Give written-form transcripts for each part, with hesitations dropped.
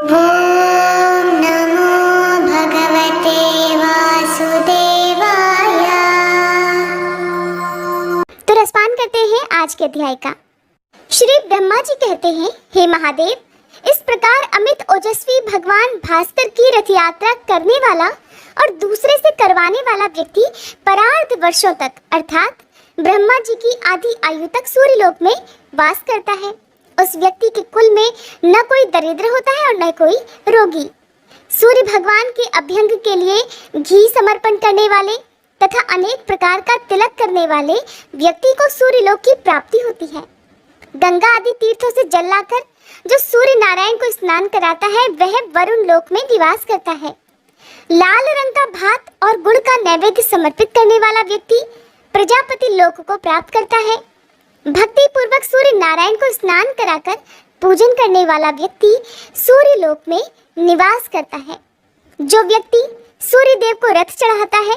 ॐ नमो भगवते वासुदेवाय। तो रसपान करते हैं आज के अध्याय का। श्री ब्रह्मा जी कहते हैं, हे महादेव, इस प्रकार अमित ओजस्वी भगवान भास्कर की रथ यात्रा करने वाला और दूसरे से करवाने वाला व्यक्ति परार्ध वर्षों तक अर्थात ब्रह्मा जी की आधी आयु तक सूर्यलोक में वास करता है। उस व्यक्ति के कुल में न कोई दरिद्र होता है और न कोई रोगी। सूर्य भगवान के अभ्यंग के लिए घी समर्पण करने वाले तथा अनेक प्रकार का तिलक करने वाले व्यक्ति को सूर्यलोक की प्राप्ति होती है। गंगा आदि तीर्थों से जल लाकर जो सूर्य नारायण को स्नान कराता है वह वरुण लोक में निवास करता है। लाल रंग का भात और गुड़ का नैवेद्य समर्पित करने वाला व्यक्ति प्रजापति लोक को प्राप्त करता है। भक्ति पूर्वक सूर्य नारायण को स्नान कराकर पूजन करने वाला व्यक्ति सूर्य लोक में निवास करता है। जो व्यक्ति सूर्य देव को रथ चढ़ाता है,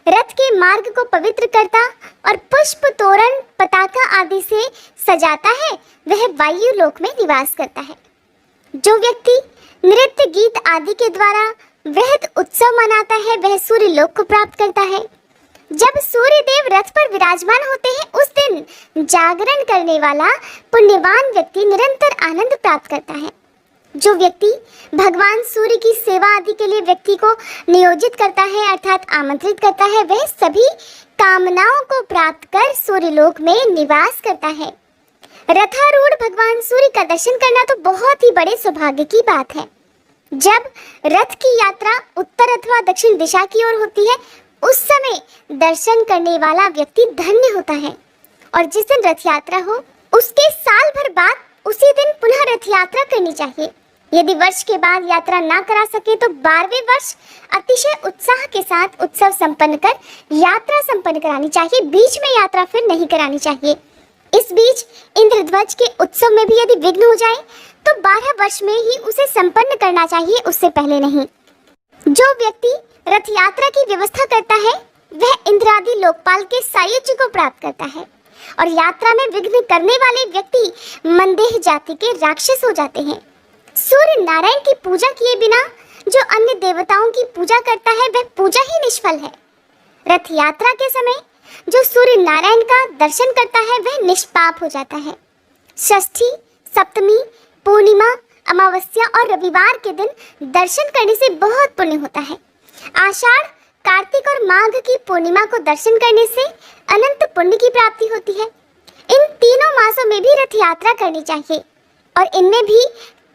रथ के मार्ग को पवित्र करता और पुष्प तोरण पताका आदि से सजाता है, वह वायु लोक में निवास करता है। जो व्यक्ति नृत्य गीत आदि के द्वारा वृहद उत्सव मनाता है, वह सूर्य लोक को प्राप्त करता है। जब सूर्य देव रथ पर विराजमान होते हैं, उस दिन जागरण करने वाला पुण्यवान व्यक्ति निरंतर आनंद प्राप्त करता है। जो व्यक्ति भगवान सूर्य की सेवा आदि के लिए व्यक्ति को नियोजित करता है अर्थात आमंत्रित करता है, वह सभी कामनाओं को प्राप्त कर सूर्यलोक में निवास करता है। रथारूढ़ भगवान सूर्य का दर्शन करना तो बहुत ही बड़े सौभाग्य की बात है। जब रथ की यात्रा उत्तर अथवा दक्षिण दिशा की ओर होती है, उस समय दर्शन करने वाला व्यक्ति धन्य होता है। और जिस दिन रथ यात्रा हो, उसके साल भर बाद उसी दिन पुनः रथ यात्रा करनी चाहिए। यदि वर्ष के बाद यात्रा ना करा सके तो 12वें वर्ष अतिशय उत्साह के साथ उत्सव संपन्न कर यात्रा संपन्न करानी चाहिए। बीच में यात्रा फिर नहीं करानी चाहिए। इस बीच इंद्रध्वज के उत्सव में भी यदि विघ्न हो जाए तो 12 वर्ष में ही उसे संपन्न करना चाहिए, उससे पहले नहीं। जो व्यक्ति रथ यात्रा की व्यवस्था करता है वह इंद्रादि लोकपाल के सायुज्य को प्राप्त करता है। और यात्रा में विघ्न करने वाले व्यक्ति मंदेह जाति के राक्षस हो जाते हैं। सूर्य नारायण की पूजा किए बिना जो अन्य देवताओं की पूजा करता है वह पूजा ही निष्फल है। रथ यात्रा के समय जो सूर्य नारायण का दर्शन करता है वह निष्पाप हो जाता है। षष्ठी, सप्तमी, पूर्णिमा, अमावस्या और रविवार के दिन दर्शन करने से बहुत पुण्य होता है। आषाढ़, कार्तिक और माघ की पूर्णिमा को दर्शन करने से अनंत पुण्य की प्राप्ति होती है। इन तीनों मासों में भी रथ यात्रा करनी चाहिए और इनमें भी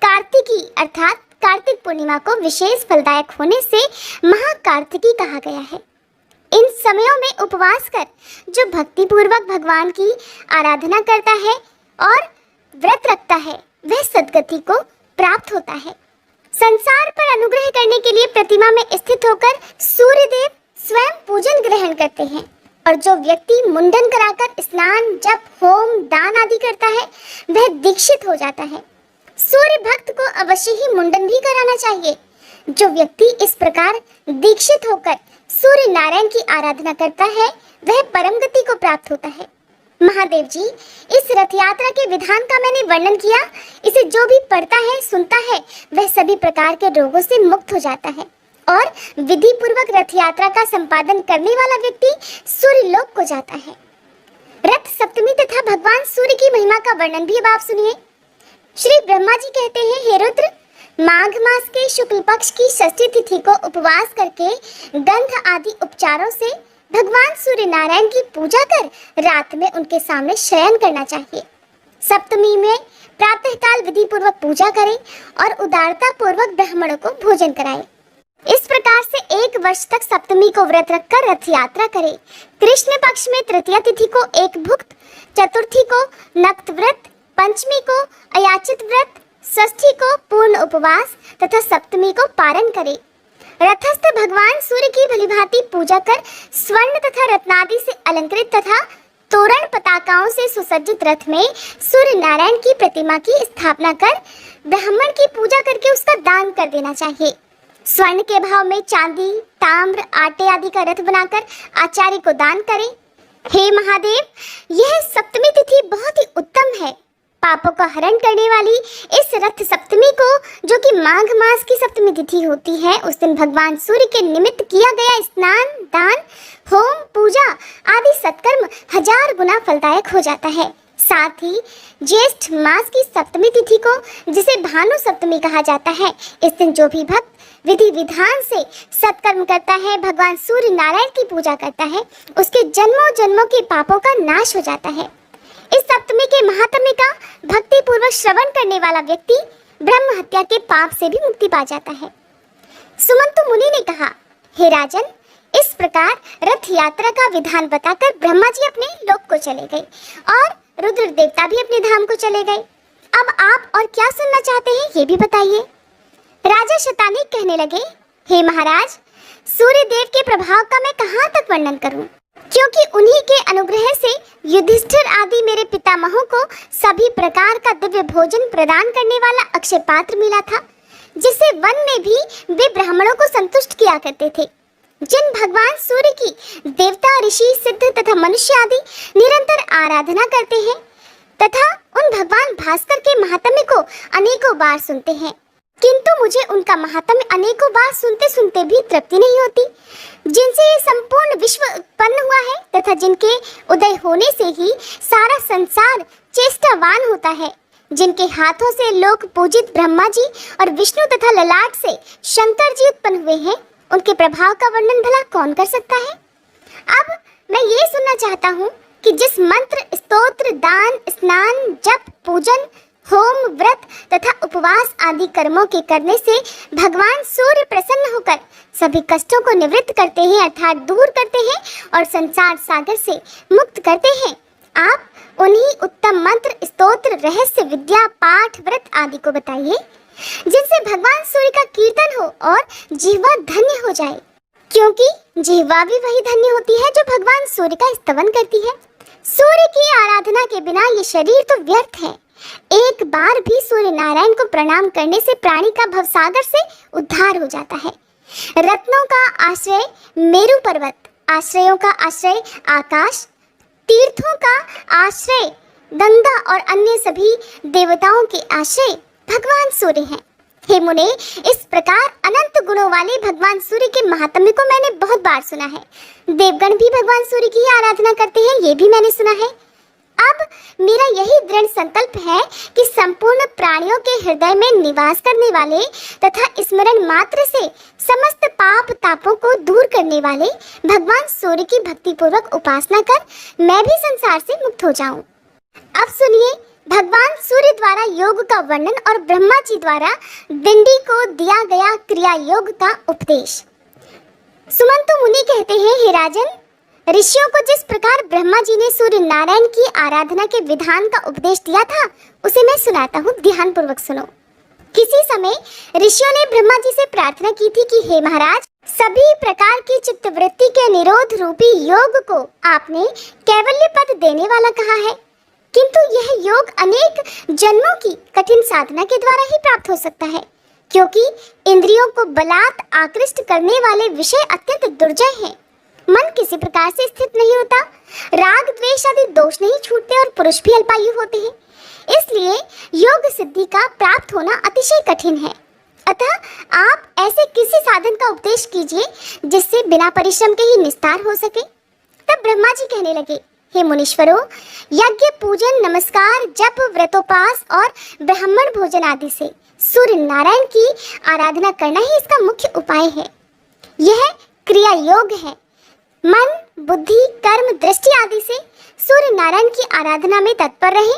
कार्तिकी अर्थात कार्तिक पूर्णिमा को विशेष फलदायक होने से महाकार्तिकी कहा गया है। इन समयों में उपवास कर जो भक्ति पूर्वक भगवान की आराधना करता है और व्रत रखता है वह सद्गति को प्राप्त होता है। संसार पर अनुग्रह करने के लिए प्रतिमा में स्थित होकर सूर्यदेव स्वयं पूजन ग्रहण करते हैं। और जो व्यक्ति मुंडन कराकर स्नान, जप, होम, दान आदि करता है वह दीक्षित हो जाता है। सूर्य भक्त को अवश्य ही मुंडन भी कराना चाहिए। जो व्यक्ति इस प्रकार दीक्षित होकर सूर्य नारायण की आराधना करता है वह परम गति को प्राप्त होता है। महादेव जी, इस रथ यात्रा के विधान का मैंने वर्णन किया। इसे जो भी पढ़ता है, सुनता है, वह सभी प्रकार के रोगों से मुक्त हो जाता है और विधि पूर्वक रथ यात्रा का संपादन करने वाला व्यक्ति सूर्य लोक को जाता है। रथ सप्तमी तथा भगवान सूर्य की महिमा का वर्णन भी अब आप सुनिए। श्री ब्रह्मा जी कहते हैं, हे रुद्र, माघ मास के शुक्ल पक्ष की षष्ठी तिथि को उपवास करके गंध आदि उपचारों से भगवान सूर्य नारायण की पूजा कर रात में उनके सामने शयन करना चाहिए। सप्तमी में प्रातःकाल विधि पूर्वक पूजा करें और उदारता पूर्वक ब्राह्मणों को भोजन कराएं। इस प्रकार से 1 वर्ष तक सप्तमी को व्रत रखकर रथ यात्रा करें। कृष्ण पक्ष में तृतीया तिथि को एक भुक्त, चतुर्थी को नक्त व्रत, पंचमी को अयाचित व्रत, षष्ठी को पूर्ण उपवास तथा सप्तमी को पारण करें। रथस्थ भगवान सूर्य की भलीभांति पूजा कर स्वर्ण तथा रत्नादि से अलंकृत तथा तोरण पताकाओं से सुसज्जित रथ में सूर्य नारायण की प्रतिमा की स्थापना कर ब्राह्मण की पूजा करके उसका दान कर देना चाहिए। स्वर्ण के भाव में चांदी, ताम्र, आटे आदि का रथ बनाकर आचार्य को दान करें। हे महादेव, यह सप्तमी तिथि बहुत ही उत्तम है। पापों का हरण करने वाली इस रथ सप्तमी को, जो कि माघ मास की सप्तमी तिथि होती है, उस दिन भगवान सूर्य के निमित्त किया गया स्नान, दान, होम, पूजा आदि सत्कर्म 1000 गुना फलदायक हो जाता है। साथ ही ज्येष्ठ मास की सप्तमी तिथि को, जिसे भानु सप्तमी कहा जाता है, इस दिन जो भी भक्त विधि विधान से सत्कर्म करता है, भगवान सूर्य नारायण की पूजा करता है, उसके जन्मों जन्मों के पापों का नाश हो जाता है। इस सप्तमी के महात्म्य का भक्ति पूर्वक श्रवण करने वाला व्यक्ति ब्रह्म हत्या के पाप से भी मुक्ति पा जाता है। सुमंतु मुनि ने कहा, हे राजन, इस प्रकार रथ यात्रा का विधान बताकर ब्रह्मा जी अपने लोक को चले गए और रुद्र देवता भी अपने धाम को चले गए। अब आप और क्या सुनना चाहते हैं, ये भी बताइए। राजा शतानीक कहने लगे, हे महाराज, सूर्य देव के प्रभाव का मैं कहाँ तक वर्णन करूं, क्योंकि उन्हीं के अनुग्रह से युधिष्ठिर आदि मेरे पितामहों को सभी प्रकार का दिव्य भोजन प्रदान करने वाला अक्षय पात्र मिला था, जिससे वन में भी वे ब्राह्मणों को संतुष्ट किया करते थे। जिन भगवान सूर्य की देवता, ऋषि, सिद्ध तथा मनुष्य आदि निरंतर आराधना करते हैं तथा उन भगवान भास्कर के महात्म्य को अनेकों बार सुनते हैं, किंतु मुझे उनका महात्म्य अनेकों बार सुनते सुनते भी तृप्ति नहीं होती, जिनसे ये संपूर्ण विश्व उत्पन्न हुआ है तथा जिनके उदय होने से ही सारा संसार चेष्टावान होता है, जिनके हाथों से लोक पूजित ब्रह्मा जी और विष्णु तथा ललाट से शंकर जी उत्पन्न हुए हैं, उनके प्रभाव का वर्णन भला कौन कर सकता है। अब मैं ये सुनना चाहता हूँ कि जिस मंत्र, स्तोत्र, दान, स्नान, जप, पूजन, होम, व्रत तथा उपवास आदि कर्मों के करने से भगवान सूर्य प्रसन्न होकर सभी कष्टों को निवृत्त करते हैं, अर्थात दूर करते हैं और संसार सागर से मुक्त करते हैं, आप उन्हीं उत्तम मंत्र, स्तोत्र, रहस्य, विद्या, पाठ, व्रत आदि को बताइए, जिनसे भगवान सूर्य का कीर्तन हो और जीवा धन्य हो जाए, क्योंकि जीवा भी वही धन्य होती है जो भगवान सूर्य का स्तवन करती है। सूर्य की आराधना के बिना ये शरीर तो व्यर्थ है। एक बार भी सूर्य नारायण को प्रणाम करने से प्राणी का भवसागर से उद्धार हो जाता है। रत्नों का आश्रय मेरु पर्वत, आश्रयों का आश्रय आकाश, तीर्थों का आश्रय गंगा और अन्य सभी देवताओं के आश्रय भगवान सूर्य हैं। हे मुने, इस प्रकार अनंत गुणों वाले भगवान सूर्य के महात्म्य को मैंने बहुत बार सुना है। देवगण भी भगवान सूर्य की आराधना करते हैं, ये भी मैंने सुना है। अब मेरा यही दृढ़ संकल्प है कि संपूर्ण प्राणियों के हृदय में निवास करने वाले तथा स्मरण मात्र से समस्त पाप तापों को दूर करने वाले भगवान सूर्य की भक्ति पूर्वक उपासना कर मैं भी संसार से मुक्त हो जाऊं। अब सुनिए भगवान सूर्य द्वारा योग का वर्णन और ब्रह्मा जी द्वारा दिंडी को दिया गया क्रिया योग का उपदेश। सुमंतु मुनि कहते हैं, हे राजन, ऋषियों को जिस प्रकार ब्रह्मा जी ने सूर्य नारायण की आराधना के विधान का उपदेश दिया था, उसे मैं सुनाता हूँ, ध्यान पूर्वक सुनो। किसी समय ऋषियों ने ब्रह्मा जी से प्रार्थना की थी कि हे महाराज, सभी प्रकार की चित्तवृत्ति के निरोध रूपी योग को आपने कैवल्य पद देने वाला कहा है, किंतु यह योग अनेक जन्मों की कठिन साधना के द्वारा ही प्राप्त हो सकता है, क्योंकि इंद्रियों को बलात् आकृष्ट करने वाले विषय अत्यंत दुर्जय हैं। मन किसी प्रकार से स्थिर नहीं होता, राग द्वेष आदि दोष नहीं छूटते और पुरुष भी अल्पायु होते हैं। इसलिए योग सिद्धि का प्राप्त होना अतिशय कठिन है। अतः आप ऐसे किसी साधन का उपदेश कीजिए जिससे बिना परिश्रम के ही निस्तार हो सके। तब ब्रह्मा जी कहने लगे, हे मुनीश्वरों, यज्ञ, पूजन, नमस्कार, जप, व्रतोपास और ब्राह्मण भोजन आदि से सूर्य नारायण की आराधना करना ही इसका मुख्य उपाय है। यह क्रिया योग है। मन, बुद्धि, कर्म, दृष्टि आदि से सूर्य नारायण की आराधना में तत्पर रहे।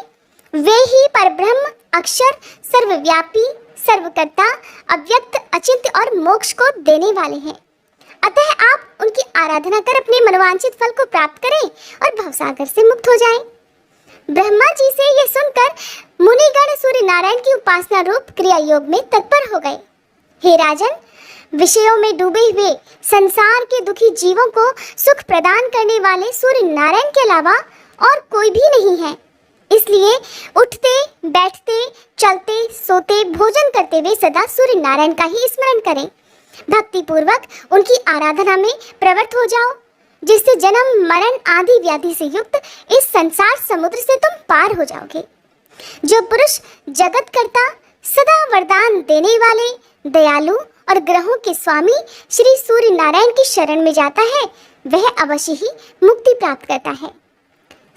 वे ही परब्रह्म, अक्षर, सर्वव्यापी, सर्वकर्ता, अव्यक्त, अचिंत्य और मोक्ष को देने वाले हैं। अतः आप उनकी आराधना कर अपने मनोवांछित फल को प्राप्त करें और भवसागर से मुक्त हो जाएं। ब्रह्मा जी से यह सुनकर मुनिगण सूर्य नारायण की उपासना रूप क्रिया योग में तत्पर हो गए। हे राजन, विषयों में डूबे हुए संसार के दुखी जीवों को सुख प्रदान करने वाले सूर्य नारायण के अलावा और कोई भी नहीं है। इसलिए उठते, बैठते, चलते, सोते, भोजन करते हुए सदा सूर्य नारायण का ही स्मरण करें। भक्ति पूर्वक उनकी आराधना में प्रवृत्त हो जाओ, जिससे जन्म, मरण आदि व्याधि से युक्त इस संसार समुद्र से तुम पार हो जाओगे। जो पुरुष जगत करता, सदा वरदान देने वाले, दयालु और ग्रहों के स्वामी श्री सूर्य नारायण की शरण में जाता है, वह अवश्य ही मुक्ति प्राप्त करता है।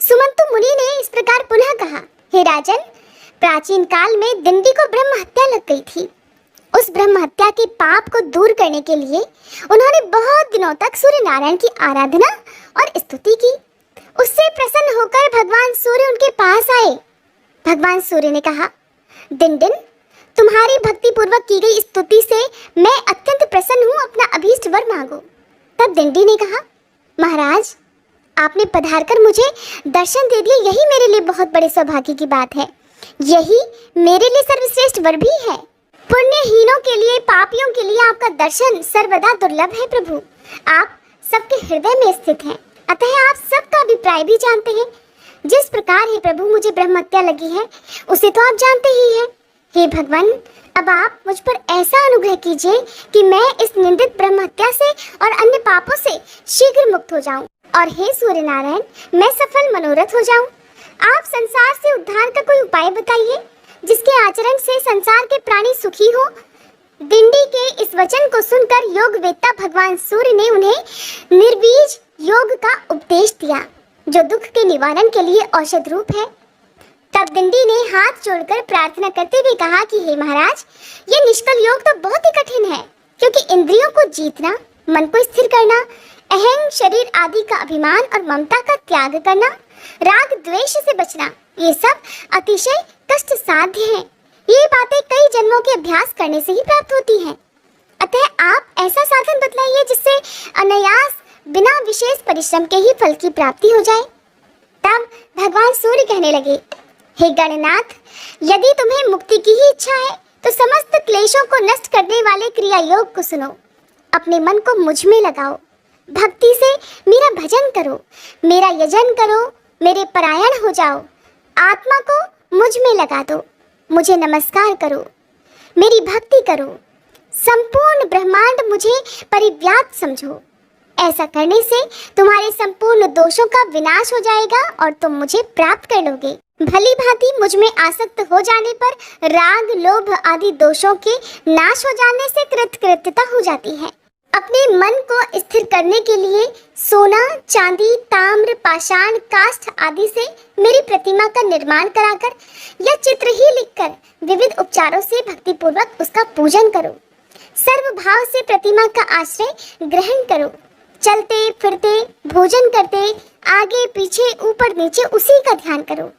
सुमंतु मुनि ने इस प्रकार पुनः कहा, हे राजन, प्राचीन काल में दिंडी को ब्रह्म हत्या लग गई थी। उस ब्रह्म हत्या के पाप को दूर करने के लिए उन्होंने बहुत दिनों तक सूर्य नारायण की आराधना और स्तुति की। उससे प्रसन्न होकर भगवान सूर्य उनके पास आए। भगवान सूर्य ने कहा, दिनदिन, तुम्हारी भक्ति पूर्वक की गई स्तुति से मैं अत्यंत प्रसन्न हूँ, अपना अभीष्ट वर मांगो। तब दिंडी ने कहा, महाराज, आपने पधारकर मुझे दर्शन दे दिए, यही मेरे लिए बहुत बड़े सौभाग्य की बात है। यही मेरे लिए सर्वश्रेष्ठ वर भी है। पुण्यहीनों के लिए, पापियों के लिए आपका दर्शन सर्वदा दुर्लभ है प्रभु। आप सबके हृदय में स्थित हैं, अतः आप सबका अभिप्राय भी जानते हैं। जिस प्रकार हे प्रभु मुझे ब्रह्म हत्या लगी है, उसे तो आप जानते ही हैं। हे भगवान, अब आप मुझ पर ऐसा अनुग्रह कीजिए कि मैं इस निंदित ब्रह्म हत्या से और अन्य पापों से शीघ्र मुक्त हो जाऊं, और हे सूर्य नारायण, मैं सफल मनोरथ हो जाऊं। आप संसार से उद्धार का कोई उपाय बताइए, जिसके आचरण से संसार के प्राणी सुखी हो। दिंडी के इस वचन को सुनकर योग वेत्ता भगवान सूर्य ने उन्हें निर्बीज योग का उपदेश दिया, जो दुख के निवारण के लिए औषध रूप है। तब दिंडी ने हाथ जोड़कर प्रार्थना करते हुए कहा कि हे महाराज, ये निष्कल योग तो बहुत ही कठिन है, क्योंकि इंद्रियों को जीतना, मन को स्थिर करना, अहंग शरीर आदि का अभिमान और ममता का त्याग करना, राग द्वेष से बचना, ये सब अतिशय कष्ट साध्य है। ये बातें कई जन्मों के अभ्यास करने से ही प्राप्त होती हैं। अतः आप ऐसा साधन बतलाइए जिससे अनायास बिना विशेष परिश्रम के ही फल की प्राप्ति हो जाए। तब भगवान सूर्य कहने लगे, हे गणनाथ, यदि तुम्हें मुक्ति की ही इच्छा है तो समस्त क्लेशों को नष्ट करने वाले क्रिया योग को सुनो। अपने मन को मुझ में लगाओ, भक्ति से मेरा भजन करो, मेरा यजन करो, मेरे परायण हो जाओ, आत्मा को मुझ में लगा दो, मुझे नमस्कार करो, मेरी भक्ति करो, संपूर्ण ब्रह्मांड मुझे परिव्याप्त समझो। ऐसा करने से तुम्हारे संपूर्ण दोषों का विनाश हो जाएगा और तुम मुझे प्राप्त कर लोगे। भली भांति मुझ में आसक्त हो जाने पर राग, लोभ आदि दोषों के नाश हो जाने से कृतकृत्यता हो जाती है। अपने मन को स्थिर करने के लिए सोना, चांदी, ताम्र, पाषाण, काष्ठ आदि से मेरी प्रतिमा का निर्माण कराकर या चित्र ही लिखकर विविध उपचारों से भक्ति पूर्वक उसका पूजन करो। सर्व भाव से प्रतिमा का आश्रय ग्रहण करो। चलते फिरते, भोजन करते, आगे पीछे, ऊपर नीचे उसी का ध्यान करो।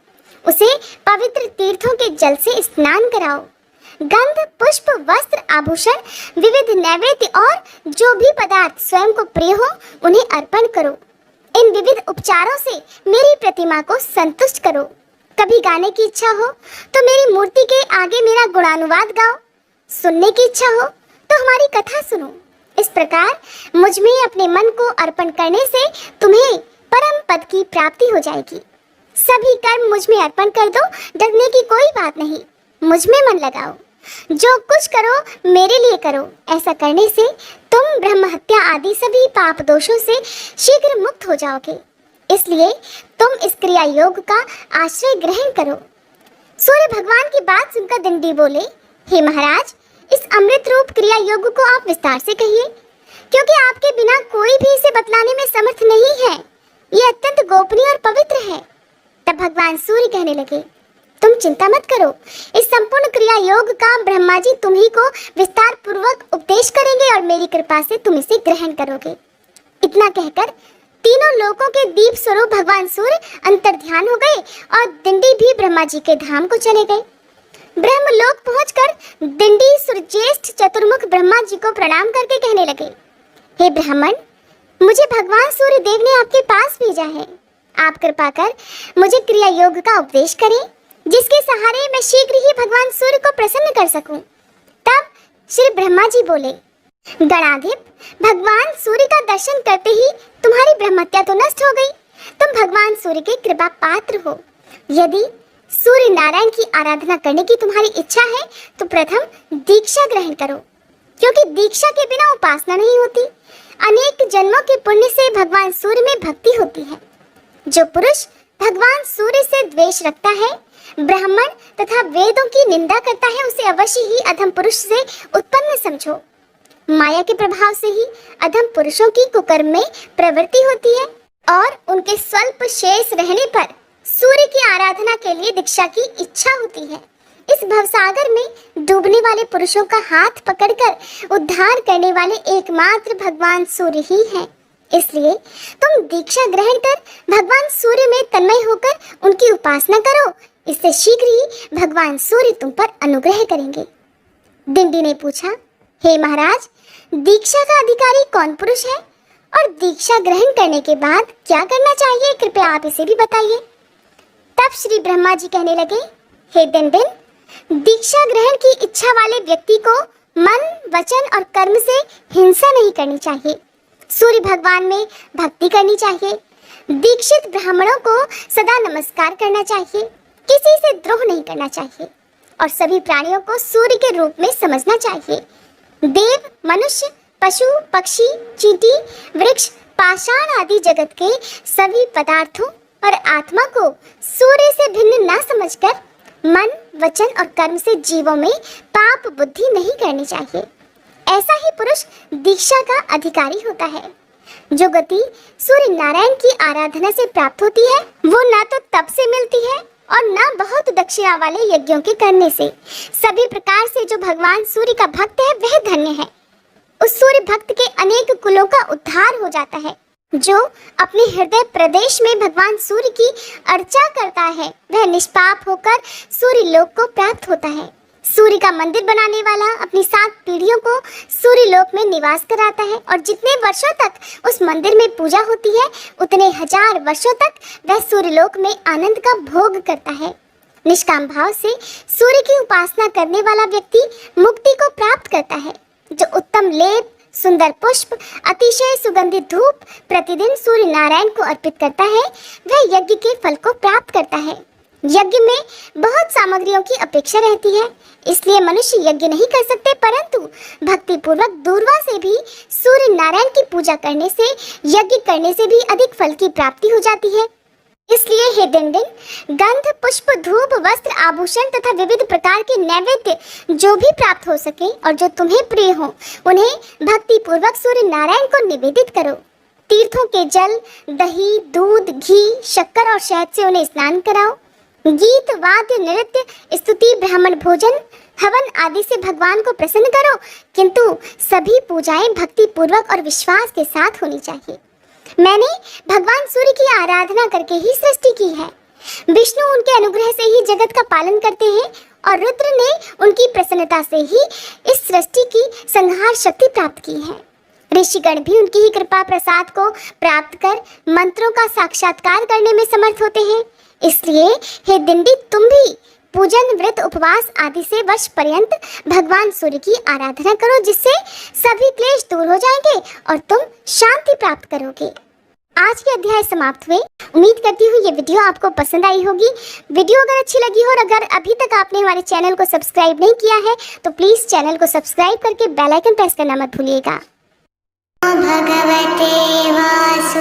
उसे पवित्र तीर्थों के जल से स्नान कराओ। गंध, पुष्प, वस्त्र, आभूषण, विविध नैवेद्य और जो भी पदार्थ स्वयं को प्रिय हो उन्हें अर्पण करो। इन विविध उपचारों से मेरी प्रतिमा को संतुष्ट करो। कभी गाने की इच्छा हो तो मेरी मूर्ति के आगे मेरा गुणानुवाद गाओ। सुनने की इच्छा हो तो हमारी कथा सुनो। इस प्रकार मुझ में अपने मन को अर्पण करने से तुम्हें परम पद की प्राप्ति हो जाएगी। सभी कर्म मुझ में अर्पण कर दो, डरने की कोई बात नहीं। मुझ में मन लगाओ, जो कुछ करो मेरे लिए करो। ऐसा करने से तुम ब्रह्म हत्या आदि सभी पाप दोषों से शीघ्र मुक्त हो जाओगे। इसलिए तुम इस क्रिया योग का आश्रय ग्रहण करो। सूर्य भगवान की बात सुनकर दिंडी बोले, हे महाराज, इस अमृत रूप क्रिया योग को आप विस्तार से कहिए, क्योंकि आपके बिना कोई भी इसे बतलाने में समर्थ नहीं है। ये अत्यंत गोपनीय और पवित्र है। तब भगवान सूर्य कहने लगे, तुम चिंता मत करो, इस संपूर्ण क्रिया योग का ब्रह्मा जी तुम्ही को विस्तार पूर्वक उपदेश करेंगे और मेरी कृपा से तुम इसे ग्रहण करोगे। इतना कहकर तीनों लोकों के दीप स्वरूप भगवान सूर्य अंतर ध्यान हो गए और दिंडी भी ब्रह्मा जी के धाम को चले गए। ब्रह्मलोक पहुंचकर दिंडी सूर्यज्येष्ठ चतुर्मुख ब्रह्मा जी को प्रणाम करके कहने लगे, हे ब्राह्मण, मुझे भगवान सूर्य देव ने आपके पास भेजा है। आप कृपा कर मुझे क्रिया योग का उपदेश करें, जिसके सहारे मैं शीघ्र ही भगवान सूर्य को प्रसन्न कर सकूं। तब श्री ब्रह्मा जी बोले, गणाधिप, भगवान सूर्य का दर्शन करते ही तुम्हारी ब्रह्मत्या तो नष्ट हो गई। तुम भगवान सूर्य के कृपा पात्र हो। यदि सूर्य नारायण की आराधना करने की तुम्हारी इच्छा है तो प्रथम दीक्षा ग्रहण करो, क्योंकि दीक्षा के बिना उपासना नहीं होती। अनेक जन्मों के पुण्य से भगवान सूर्य में भक्ति होती है। जो पुरुष भगवान सूर्य से द्वेष रखता है ब्राह्मण तथा वेदों की निंदा करता है उसे अवश्य ही अधम पुरुष से उत्पन्न समझो। माया के प्रभाव से ही अधम पुरुषों की कुकर्म में प्रवृत्ति होती है और उनके स्वल्प शेष रहने पर सूर्य की आराधना के लिए दीक्षा की इच्छा होती है। इस भवसागर में डूबने वाले पुरुषों का हाथ पकड़कर उद्धार करने वाले एकमात्र भगवान सूर्य ही हैं। इसलिए तुम दीक्षा ग्रहण कर भगवान सूर्य में तन्मय होकर उनकी उपासना करो। इससे शीघ्र ही भगवान सूर्य तुम पर अनुग्रह करेंगे। डिंडी ने पूछा, हे महाराज, दीक्षा का अधिकारी कौन पुरुष है और दीक्षा ग्रहण करने के बाद क्या करना चाहिए, कृपया आप इसे भी बताइए। तब श्री ब्रह्मा जी कहने लगे, हे डिंडिन, दीक्षा ग्रहण की इच्छा वाले व्यक्ति को मन, वचन और कर्म से हिंसा नहीं करनी चाहिए। सूर्य भगवान में भक्ति करनी चाहिए। दीक्षित ब्राह्मणों को सदा नमस्कार करना चाहिए। किसी से द्रोह नहीं करना चाहिए और सभी प्राणियों को सूर्य के रूप में समझना चाहिए। देव, मनुष्य, पशु, पक्षी, चींटी, वृक्ष, पाषाण आदि जगत के सभी पदार्थों और आत्मा को सूर्य से भिन्न न समझकर मन, वचन और कर्म से जीवों में पाप बुद्धि नहीं करनी चाहिए। ऐसा ही पुरुष दीक्षा का अधिकारी होता है। जो गति सूर्य नारायण की आराधना से प्राप्त होती है वो न तो तप से मिलती है और न बहुत दक्षिणा वाले यज्ञों के करने से। सभी प्रकार से जो भगवान सूर्य का भक्त है वह धन्य है। उस सूर्य भक्त के अनेक कुलों का उद्धार हो जाता है। जो अपने हृदय प्रदेश में भगवान सूर्य की अर्चा करता है वह निष्पाप होकर सूर्य लोक को प्राप्त होता है। सूर्य का मंदिर बनाने वाला अपनी 7 पीढ़ियों को सूर्य लोक में निवास कराता है और जितने वर्षों तक उस मंदिर में पूजा होती है उतने 1000 वर्षों तक वह सूर्य लोक में आनंद का भोग करता है। निष्काम भाव से सूर्य की उपासना करने वाला व्यक्ति मुक्ति को प्राप्त करता है। जो उत्तम लेप, सुंदर पुष्प, अतिशय सुगंधित धूप प्रतिदिन सूर्य नारायण को अर्पित करता है वह यज्ञ के फल को प्राप्त करता है। यज्ञ में बहुत सामग्रियों की अपेक्षा रहती है, इसलिए मनुष्य यज्ञ नहीं कर सकते, परंतु भक्ति पूर्वक दूरवा से भी सूर्य नारायण की पूजा करने से, यज्ञ करने से भी अधिक फल की प्राप्ति हो जाती है। इसलिए हे डिंडिन, गंध, पुष्प, धूप, वस्त्र, आभूषण तथा विविध प्रकार के नैवेद्य जो भी प्राप्त हो सके और जो तुम्हें प्रिय हो उन्हें भक्ति पूर्वक सूर्य नारायण को निवेदित करो। तीर्थों के जल, दही, दूध, घी, शक्कर और शहद से उन्हें स्नान कराओ। गीत, वाद्य, नृत्य, स्तुति, ब्राह्मण भोजन, हवन आदि से भगवान को प्रसन्न करो, किंतु सभी पूजाएं भक्ति पूर्वक और विश्वास के साथ होनी चाहिए। मैंने भगवान सूर्य की आराधना करके ही सृष्टि की है। विष्णु उनके अनुग्रह से ही जगत का पालन करते हैं और रुद्र ने उनकी प्रसन्नता से ही इस सृष्टि की संहार शक्ति प्राप्त की है। ऋषिगण भी उनकी ही कृपा प्रसाद को प्राप्त कर मंत्रों का साक्षात्कार करने में समर्थ होते हैं। इसलिए हे डिंडी, तुम भी पूजन, व्रत, उपवास आदि से वर्ष पर्यंत भगवान सूर्य की आराधना करो, जिससे सभी क्लेश दूर हो जाएंगे और तुम शांति प्राप्त करोगे। आज के अध्याय समाप्त हुए। उम्मीद करती हूँ ये वीडियो आपको पसंद आई होगी। वीडियो अगर अच्छी लगी हो और अगर अभी तक आपने हमारे चैनल को सब्सक्राइब नहीं किया है तो प्लीज चैनल को सब्सक्राइब करके बेल आइकन प्रेस करना मत भूलिएगा। भगवते वासुदेवाय।